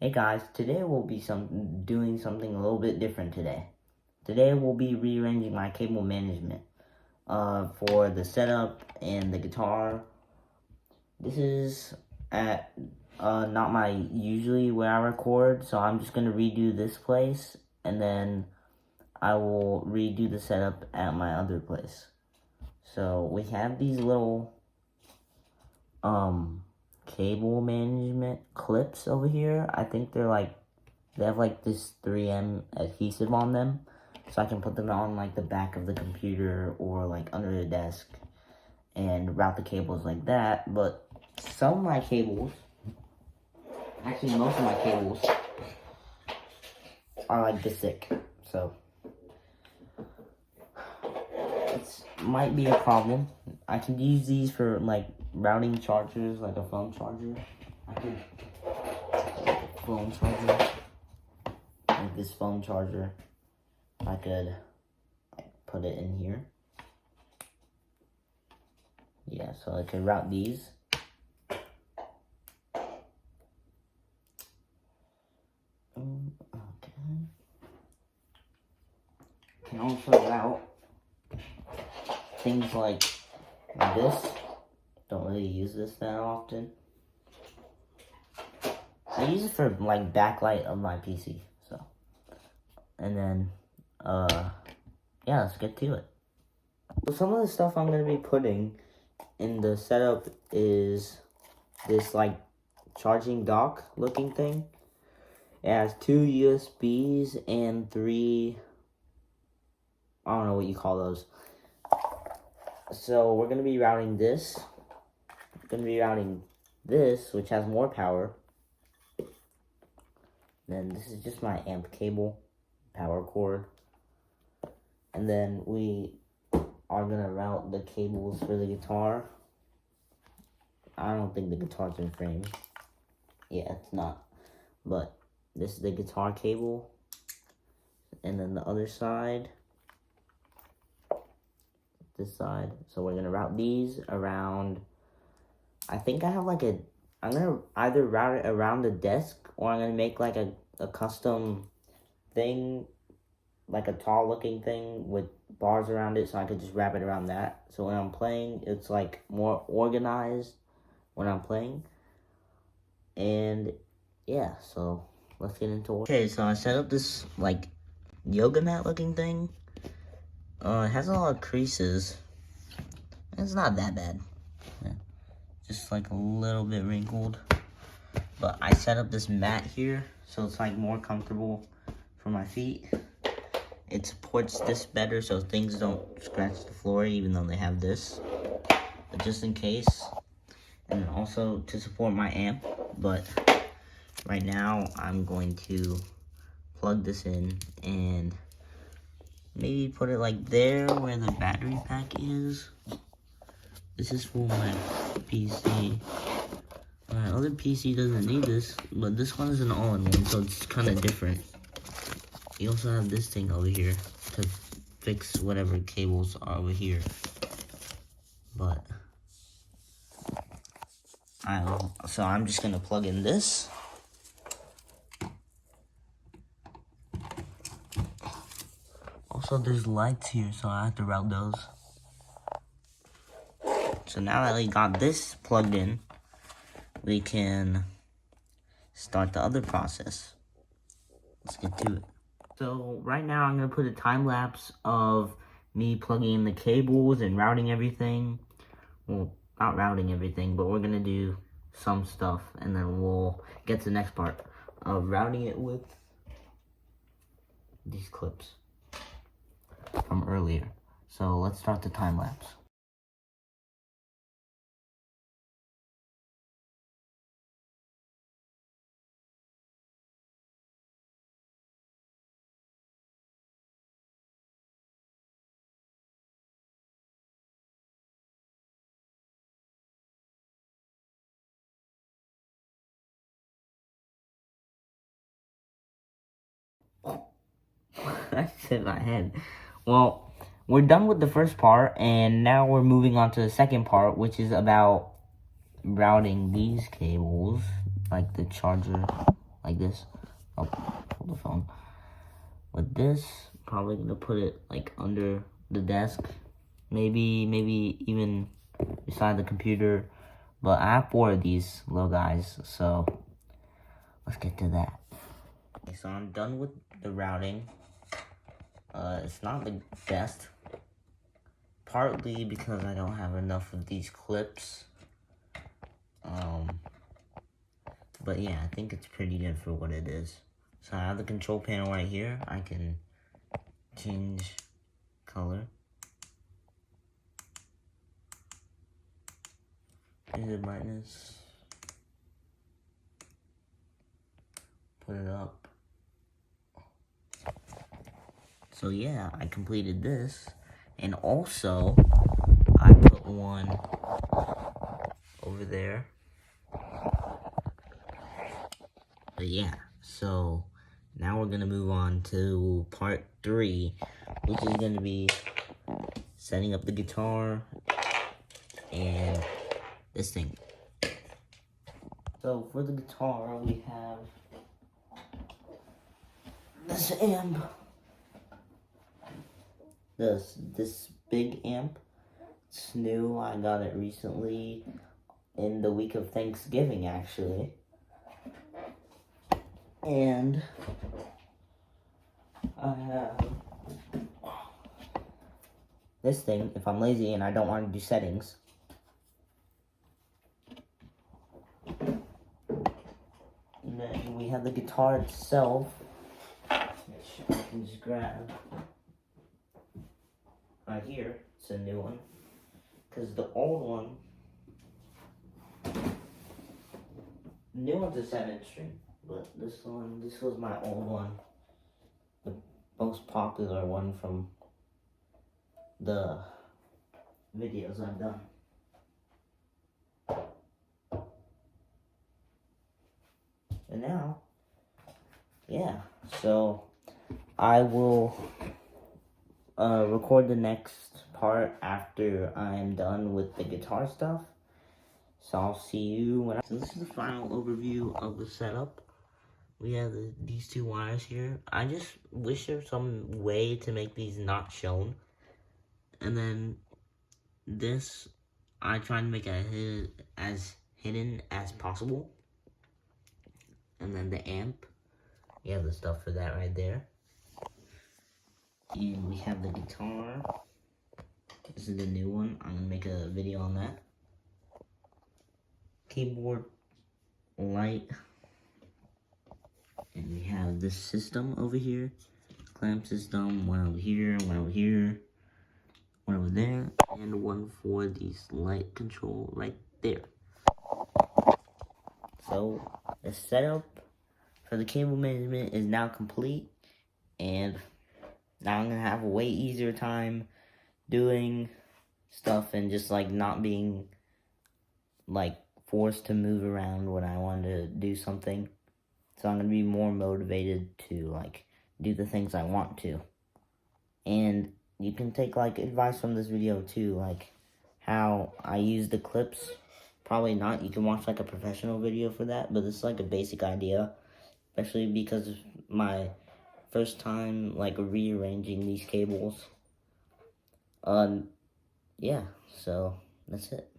Hey guys, today we'll be doing something a little bit different today. Today we'll be rearranging my cable management for the setup and the guitar. This is at not my usually where I record, so I'm just gonna redo this place and then I will redo the setup at my other place. So we have these little cable management clips over here. I think they have like this 3M adhesive on them, so I can put them on like the back of the computer or like under the desk and route the cables like that. But some of my cables, actually most of my cables, are like this thick, so it might be a problem. I can use these for like routing chargers, like a phone charger. I could phone charger, like this phone charger. I could like put it in here. Yeah, so I could route these. Okay. Can also route things like this. Don't really use this that often. I use it for like backlight of my PC. So, and then yeah, let's get to it. So some of the stuff I'm gonna be putting in the setup is this like charging dock looking thing. It has 2 USBs and 3, I don't know what you call those. So we're gonna be routing this. We're gonna be routing this, which has more power. Then this is just my amp cable, power cord. And then we are gonna route the cables for the guitar. I don't think the guitar's in frame. Yeah, it's not. But this is the guitar cable. And then the other side, this side. So we're gonna route these around. I think I have like I'm gonna either route it around the desk or I'm gonna make like a custom thing, like a tall looking thing with bars around it, so I could just wrap it around that. So when I'm playing, it's like more organized when I'm playing. And yeah, so let's get into it. Okay, so I set up this like yoga mat looking thing. It has a lot of creases. It's not that bad. Yeah. Just like a little bit wrinkled. But I set up this mat here, so it's like more comfortable for my feet. It supports this better so things don't scratch the floor even though they have this. But just in case. And also to support my amp. But right now I'm going to plug this in and maybe put it like there where the battery pack is. This is for my PC. My other PC doesn't need this, but this one is an all-in-one, so it's kind of different. You also have this thing over here to fix whatever cables are over here. But so I'm just gonna plug in this. Also, there's lights here, so I have to route those. So now that we got this plugged in, we can start the other process. Let's get to it. So right now I'm gonna put a time lapse of me plugging in the cables and routing everything. Well, not routing everything, but we're gonna do some stuff and then we'll get to the next part of routing it with these clips from earlier. So let's start the time lapse. That's in my head. Well, we're done with the first part, and now we're moving on to the second part, which is about routing these cables, like the charger like this. Oh, hold the phone. With this, probably gonna put it like under the desk, maybe even beside the computer. But I have 4 of these little guys, so let's get to that. Okay, so I'm done with the routing. It's not the best, partly because I don't have enough of these clips. But yeah, I think it's pretty good for what it is. So I have the control panel right here. I can change color. Change the brightness. Put it up. So yeah, I completed this. And also, I put one over there. But yeah, so now we're gonna move on to part 3, which is gonna be setting up the guitar and this thing. So for the guitar, we have this amp. This big amp. It's new. I got it recently in the week of Thanksgiving, actually. And I have this thing if I'm lazy and I don't want to do settings. And then we have the guitar itself, which I can just grab right here. It's a new one, because the old one, the new one's a 7-string, but this was my old one, the most popular one from the videos I've done. And now, yeah, so I will record the next part after I'm done with the guitar stuff. So I'll see you when So this is the final overview of the setup. We have these 2 wires here. I just wish there was some way to make these not shown. And then this, I try to make it as hidden as possible. And then the amp, you have the stuff for that right there. And we have the guitar. This is the new one. I'm gonna make a video on that. Keyboard, light. And we have this system over here. Clamp system, one over here, one over here, one over there, and one for these light control right there. So the setup for the cable management is now complete, and now I'm gonna have a way easier time doing stuff and just like not being like forced to move around when I want to do something. So I'm gonna be more motivated to like do the things I want to. And you can take like advice from this video too, like how I use the clips. Probably not, you can watch like a professional video for that, but it's like a basic idea, especially because of my first time like rearranging these cables. Yeah, so that's it.